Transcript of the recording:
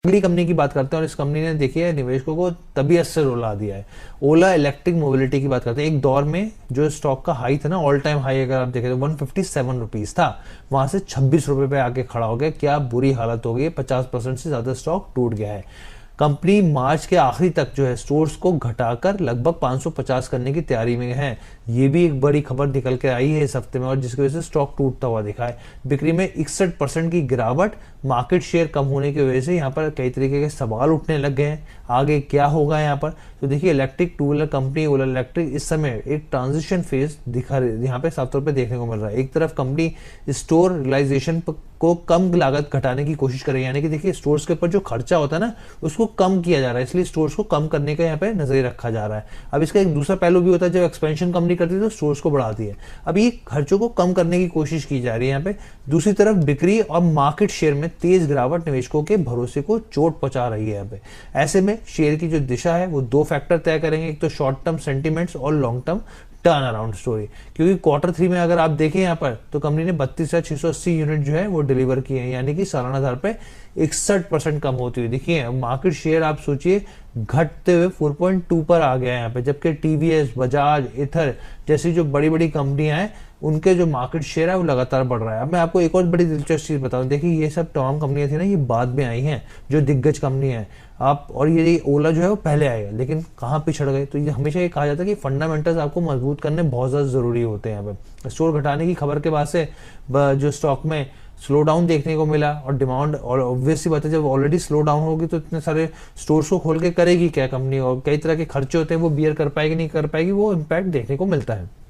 अगली कंपनी की बात करते हैं, और इस कंपनी ने देखिए निवेशकों को तबीयत से रुला दिया है। ओला इलेक्ट्रिक मोबिलिटी की बात करते हैं। एक दौर में जो स्टॉक का हाई था ना, ऑल टाइम हाई अगर आप देखें तो 157 रुपीज था, वहां से 26 रुपए पे आके खड़ा हो गया। क्या बुरी हालत हो गई, 50% से ज्यादा स्टॉक टूट गया है। कंपनी मार्च के आखिरी तक जो है स्टोर्स को घटाकर लगभग 550 करने की तैयारी में है। ये भी एक बड़ी खबर निकल के आई है इस हफ्ते में, और जिसकी वजह से स्टॉक टूटता हुआ दिखा है। बिक्री में 61% की गिरावट, मार्केट शेयर कम होने की वजह से यहाँ पर कई तरीके के सवाल उठने लग गए हैं। आगे क्या होगा यहाँ पर, तो देखिए इलेक्ट्रिक टू व्हीलर कंपनी ओला इलेक्ट्रिक इस समय एक ट्रांजिशन फेज दिखा यहाँ पे साफ तौर पे देखने को मिल रहा है। एक तरफ कंपनी स्टोर रियलाइजेशन को कम लागत घटाने की कोशिश कर रही है, यानी कि देखिए स्टोर्स के ऊपर जो खर्चा होता है ना उसको कम किया जा रहा है, इसलिए स्टोर्स को कम करने का यहाँ पे नजरिए रखा जा रहा है। अब इसका एक दूसरा पहलू भी होता है, जब एक्सपेंशन कंपनी करती है तो स्टोर्स को बढ़ाती है। अब ये खर्चों को कम करने की कोशिश की जा रही है यहाँ पे। दूसरी तरफ बिक्री और मार्केट शेयर में तेज गिरावट निवेशकों के भरोसे को चोट पहुंचा रही है यहाँ पे। ऐसे में शेयर की जो दिशा है वो दो फैक्टर तय करेंगे, एक तो शॉर्ट टर्म सेंटीमेंट्स और long term turn around story. क्योंकि क्वार्टर 3 में अगर आप देखें यहाँ पर तो कंपनी ने 32,680 यूनिट जो है वो डिलीवर किए हैं, यानी कि सालाना आधार पे 61% कम होती हुई देखिए। मार्केट शेयर आप सोचिए घटते हुए 4.2 पर आ गया है यहाँ पे, जबकि टीवीएस, बजाज, इथर जैसी जो बड़ी बड़ी कंपनियां हैं उनके जो मार्केट शेयर है वो लगातार बढ़ रहा है। अब मैं आपको एक और बड़ी दिलचस्प चीज बताऊं, देखिए ये सब तमाम कंपनियां थी ना, ये बाद में आई हैं जो दिग्गज कंपनी है आप, और ये ओला जो है वो पहले आएगा, लेकिन कहाँ पिछड़ गए। तो ये हमेशा ये कहा जाता है कि फंडामेंटल्स आपको मजबूत करने बहुत ज्यादा जरूरी होते हैं। यहाँ पे स्टोर घटाने की खबर के बाद से जो स्टॉक में स्लो डाउन देखने को मिला, और डिमांड, और ऑब्वियसली बात है जब ऑलरेडी स्लो डाउन होगी तो इतने सारे स्टोर्स को खोल के करेगी क्या कंपनी, और कई तरह के खर्चे होते हैं वो बियर कर पाएगी नहीं कर पाएगी, वो इम्पैक्ट देखने को मिलता है।